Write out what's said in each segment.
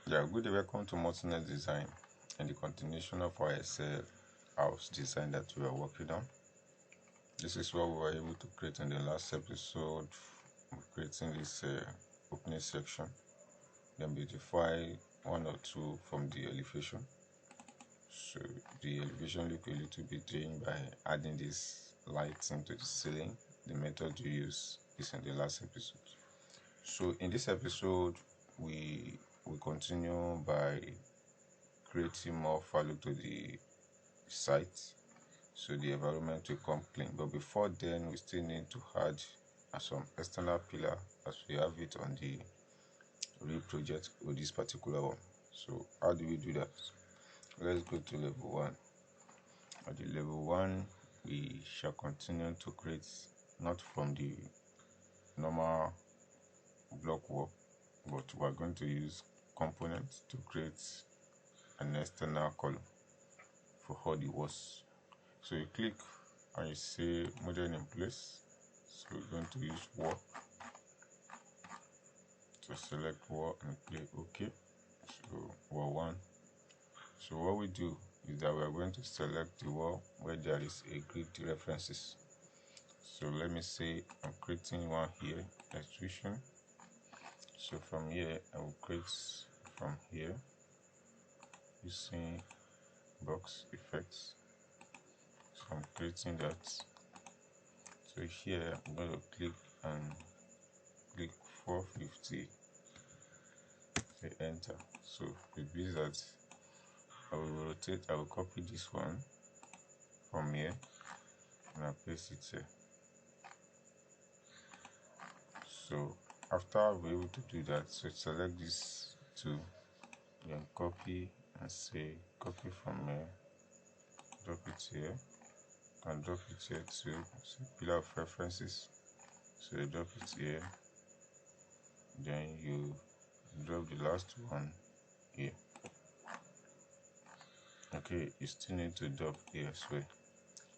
Yeah, good day, welcome to Multinet Design and the continuation of our Excel house design that we are working on. This is what we were able to create in the last episode, creating this opening section, then beautify one or two from the elevation. So the elevation look a little bit changed by adding this lights into the ceiling. The method we use is in the last episode. So in this episode, we continue by creating more value to the site, so the environment will come clean. But before then, we still need to add some external pillar as we have it on the real project with this particular one. So how do we do that? Let's go to level 1. At the level 1, we shall continue to create not from the normal block work, but we are going to use components to create an external column for all the walls. So you click and you say model in place. So we're going to use wall. So select wall and click OK. So wall 1. So what we do is that we are going to select the wall where there is a grid references. So let me say I'm creating one here, extrusion. So from here I will create from here using box effects. So I'm creating that. So here I'm going to click and click 450, say enter. So it means that I will rotate, I will copy this one from here and I'll paste it here. So after I'll be able to do that, so select this two, then copy and say copy from here, drop it here, and drop it here too. So pillar of references. So you drop it here, then you drop the last one here. Okay, you still need to drop here as well.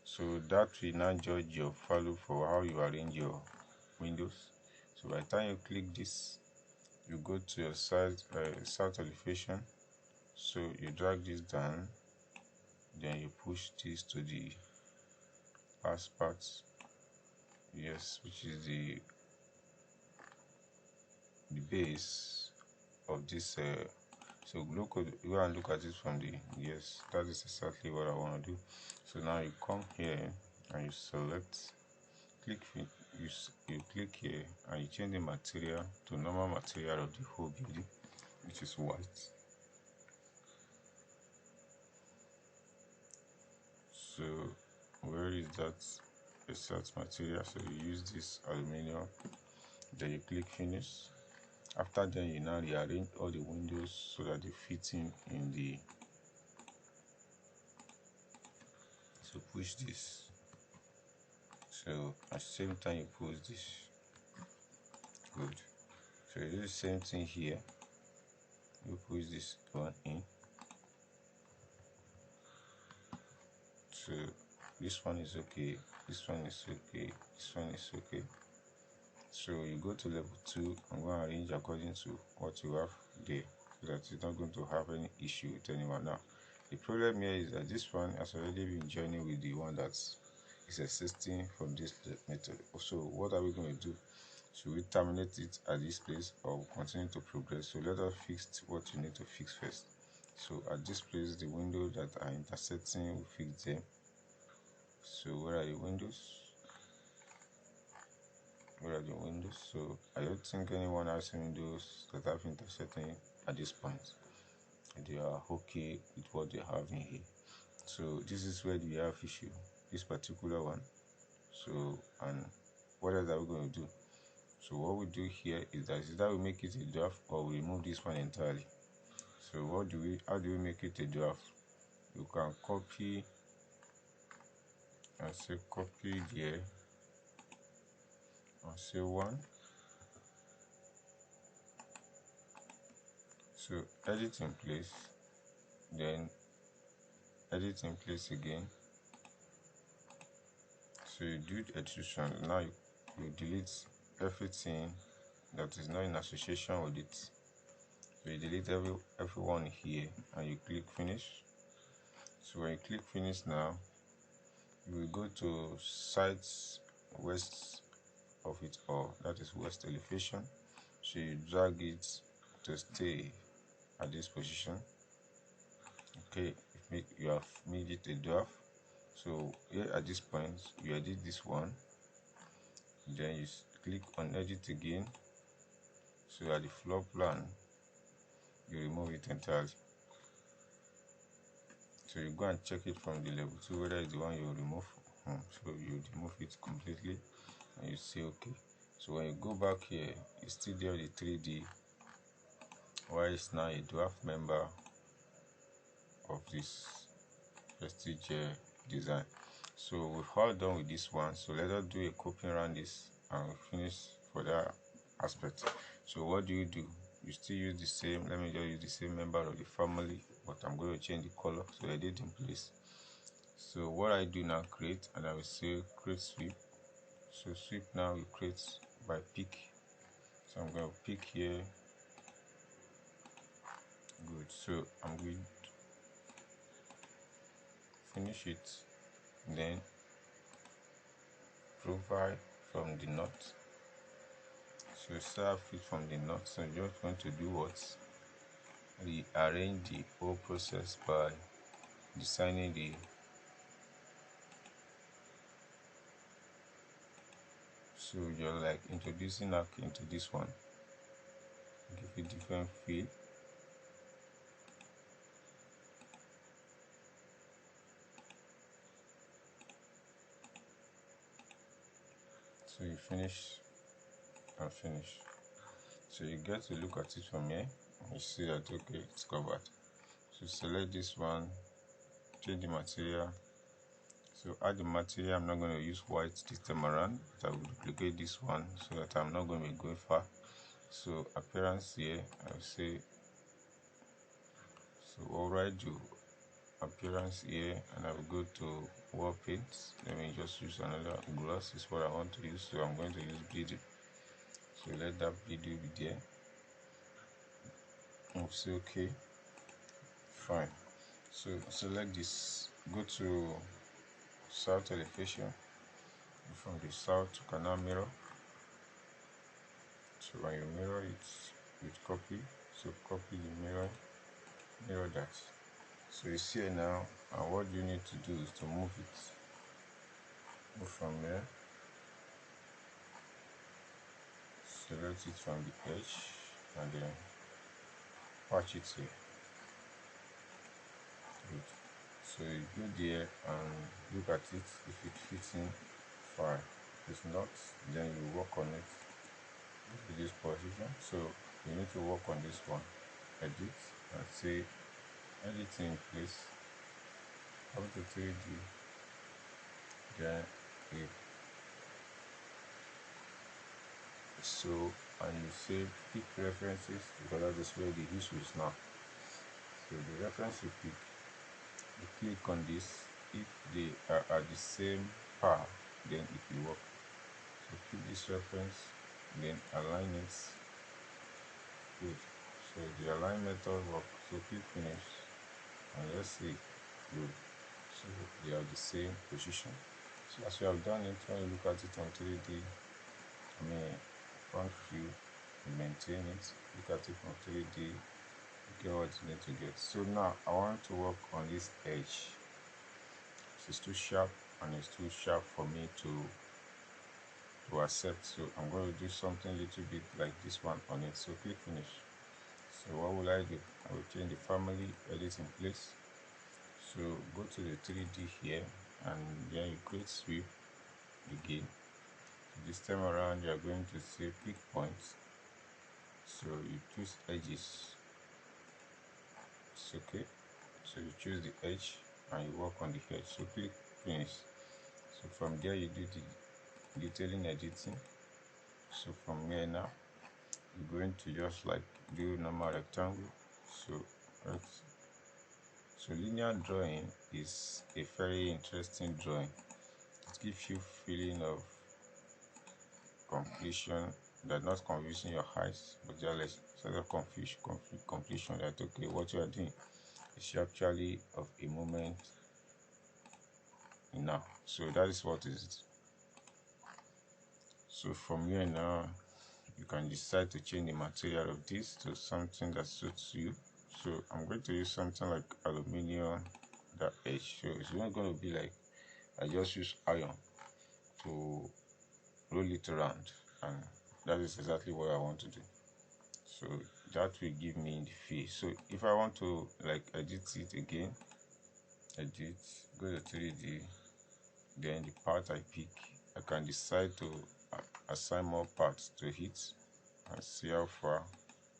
So that will now judge your value for how you arrange your windows. So by the time you click this, you go to your south elevation. So you drag this down, then you push this to the last part, yes, which is the base of this. So go and look at it from the, yes, that is exactly what I want to do. So now you come here and you select, click, you click here and you change the material to normal material of the whole building, which is white. So where is that exact material? So you use this aluminum, then you click finish. After that, you now rearrange all the windows so that they fit in the, so push this. So at the same time you push this, good. So you do the same thing here, you push this one in. So this one is okay, this one is okay, this one is okay. So you go to level 2 and go and arrange according to what you have there, so that you're not going to have any issue with anyone. Now the problem here is that this one has already been joining with the one that is existing from this method. So what are we going to do? Should we terminate it at this place or continue to progress? So let us fix what you need to fix first. So at this place, the windows that are intersecting, we fix them. So where are the windows? Where are the windows? So I don't think anyone has windows that have intersecting at this point. They are okay with what they have in here. So this is where we have issue, this particular one. So, and what else are we going to do? So what we do here is that we make it a draft or we remove this one entirely. So how do we make it a draft? You can copy and say copy here and say 1. So edit in place, then edit in place again. So you do the extrusion. Now you delete everything that is not in association with it. So you delete everyone here and you click finish. So when you click finish now, you will go to sides west of it all, that is west elevation. So you drag it to stay at this position. Okay, you have made it a dwarf. So here at this point you edit this one, then you click on edit again. So at the floor plan you remove it entirely. So you go and check it from the level 2 whether it's the one you remove. So you remove it completely and you say okay. So when you go back here, you still there the 3D, why it's now a dwarf member of this prestige design. So we've all done with this one. So let us do a copy around this and finish for that aspect. So what do? You still use the same, let me just use the same member of the family, but I'm going to change the color. So I did in place. So what I do now, create, and I will say create sweep. So sweep now we create by pick. So I'm going to pick here. Good. So I'm going to finish it, then provide from the knot. So serve it from the knot. So you're just going to do what? Rearrange the whole process by designing the so you're like introducing arc into this one, give it different feel. So you finish and finish. So you get to look at it from here. You see that okay, it's covered. So select this one, change the material. So add the material. I'm not going to use white this time around, but I will duplicate this one so that I'm not going to be going far. So appearance here, I'll say, so alright, do appearance here, and I will go to wall paint. Let me just use another gloss, is what I want to use. So I'm going to use bleeding. So let that bleeding be there. I'll say okay, fine. So select this, go to south elevation. From the south to canal mirror. So when you mirror it with copy, so copy the mirror that. So you see it now, and what you need to do is to move from here, select it from the edge, and then patch it here. Good. So you go there and look at it. If it fits in, fine. If not, then you work on it with this position. So you need to work on this one, edit, and say editing in place, up to 3D, then if so, and you say pick references, because that is where the issue is now. So the reference you pick, you click on this. If they are at the same par, then it will work. So pick this reference, then align it. Good. So the align method work. So click finish, and let's see. Good. So they are the same position. So as you have done it, when you look at it on 3D, front view, you maintain it, look at it from 3D, get what you need to get. So now I want to work on this edge. It's too sharp, and it's too sharp for me to accept. So I'm going to do something a little bit like this one on it. So click finish. So what will I do? I will change the family, edit in place. So go to the 3D here, and then you create sweep again. This time around you are going to say pick points. So you choose edges. It's okay. So you choose the edge and you work on the edge. So click finish. So from there you do the detailing editing. So from here now you're going to just like do normal rectangle. So right. So linear drawing is a very interesting drawing. It gives you feeling of completion, that not confusing your eyes, but sort of completion that okay, what you are doing is actually of a moment now. So that is what is it. So from here now, you can decide to change the material of this to something that suits you. So I'm going to use something like aluminium, that edge. So it's not going to be like I just use iron to roll it around, and that is exactly what I want to do. So that will give me the feel. So if I want to like edit it again, edit, go to 3D, then the part I pick, I can decide to assign more parts to it and see how far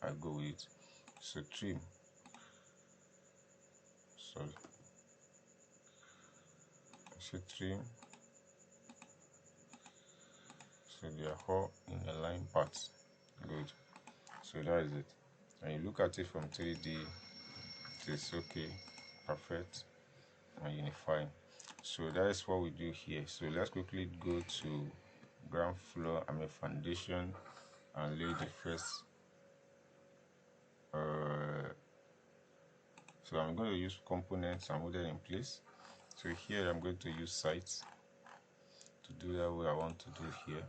I go with it. So trim, sorry, so trim, so they are all in the line parts. Good. So that is it. And you look at it from 3D, it is okay, perfect, and unifying. So that is what we do here. So let's quickly go to ground floor, foundation, and lay the first. So I'm going to use components and model in place. So here I'm going to use sites to do that what I want to do here.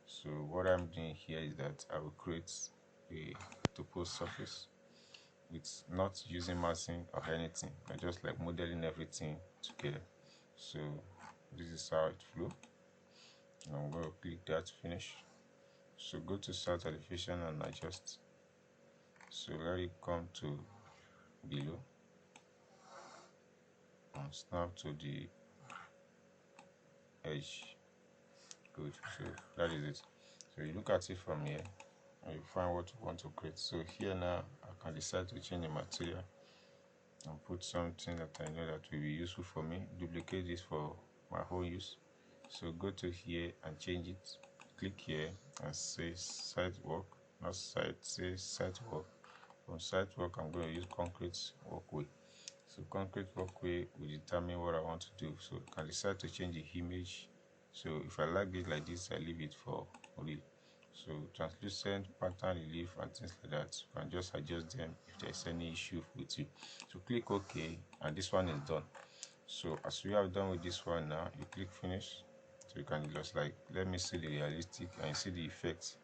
So what I'm doing here is that I will create a topo surface with not using massing or anything. I just like modeling everything together. So this is how it flows. And I'm going to click that finish. So go to start elevation and adjust. So let it come to below and snap to the edge. Good. So that is it. So you look at it from here and you find what you want to create. So here now I can decide to change the material and put something that I know that will be useful for me. Duplicate this for my whole use. So go to here and change it. Click here and say site work, not site, say site work. From site work I'm going to use concrete walkway. So concrete walkway will determine what I want to do. So I can decide to change the image. So if I like it like this, I leave it for real. So translucent, pattern relief, and things like that, you can just adjust them if there's any issue with you. So click OK, and this one is done. So as we have done with this one now, you click finish. So you can just like, let me see the realistic and see the effects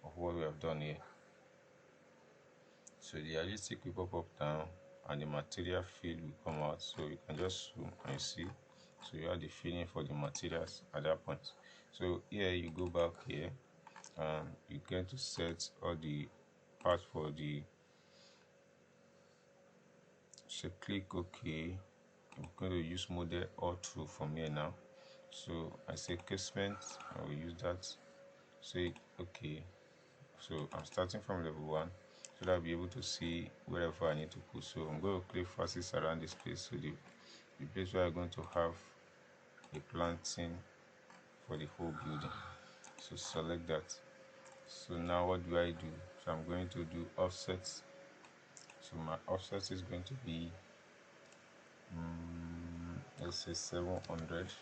of what we have done here. So the realistic will pop up down and the material field will come out. So you can just zoom and see. So you have the feeling for the materials at that point. So here you go back here and you get to set all the parts for the. So click OK. I'm going to use model all through from here now. So I say casement, I will use that. Say OK. So I'm starting from level 1 so that I'll be able to see wherever I need to put. So I'm going to click facets around this place. So the place where I'm going to have a planting for the whole building. So select that. So now what do I do? So I'm going to do offsets. So my offset is going to be let's say 700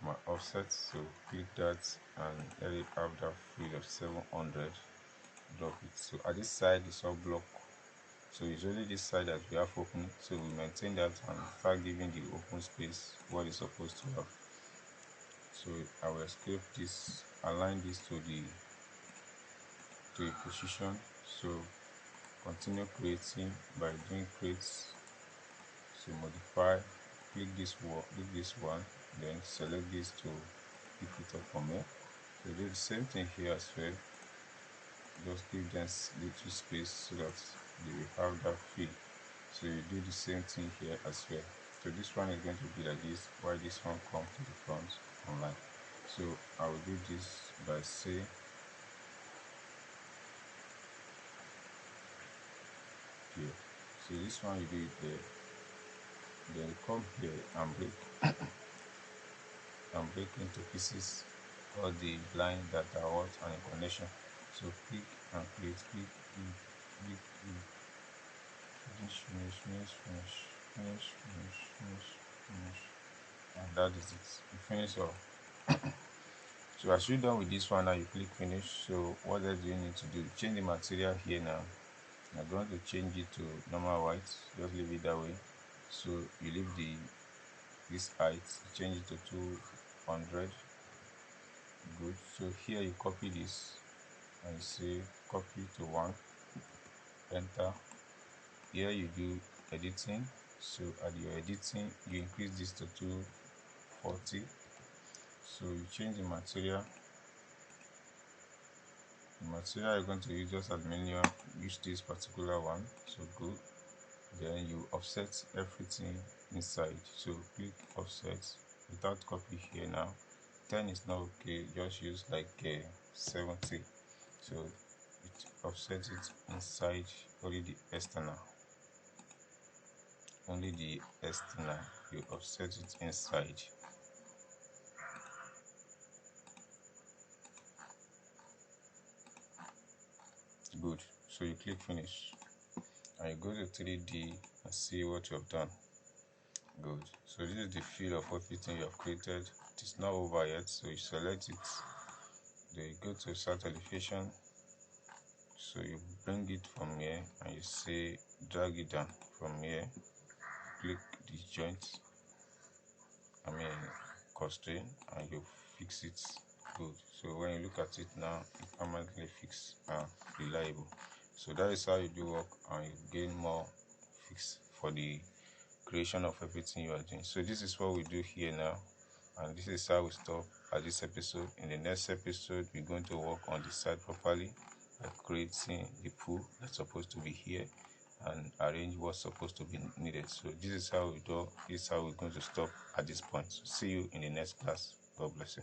my offset. So click that and let it have that field of 700. Drop it. So at this side it's all block. So it's only this side that we have open. So we maintain that and start giving the open space what it's supposed to have. So I will escape this, align this to a position. So continue creating by doing creates. So modify, click this one, then select this to pick it up from here. So do the same thing here as well. Just give them little space so that they will have that feel. So you do the same thing here as well. So this one is going to be like this, while this one comes to the front online. So I will do this by say here. So this one you do it there. Then come here and break into pieces all the lines that are out and in connection. So click and create, click, finish, and that is it. You finish all. So as you're done with this one now, you click finish. So what else do you need to do? Change the material here now. I'm going to change it to normal white. Just leave it that way. So you leave this height, change it to 200. Good. So here you copy this and you say copy to 1, enter. Here you do editing. So at your editing you increase this to 240. So you change the material. The material you're going to use, just as menu, use this particular one. So good. Then you offset everything inside. So click offset without copy here now. 10 is not okay, just use like 70. So it offset it inside, only the external. Only the external, you offset it inside. Good. So you click finish and you go to 3D and see what you have done. Good. So this is the feel of everything you have created. It is not over yet, so you select it. Then you go to start elevation. So you bring it from here and you say drag it down from here. Click this joint, constraint, and you fix it. Good. So when you look at it now, it permanently fixed and reliable. So that is how you do work, and you gain more fix for the creation of everything you are doing. So this is what we do here now, and this is how we stop at this episode. In the next episode, we're going to work on the site properly by creating the pool that's supposed to be here and arrange what's supposed to be needed. So this is how we do. This is how we're going to stop at this point. So see you in the next class. God bless you.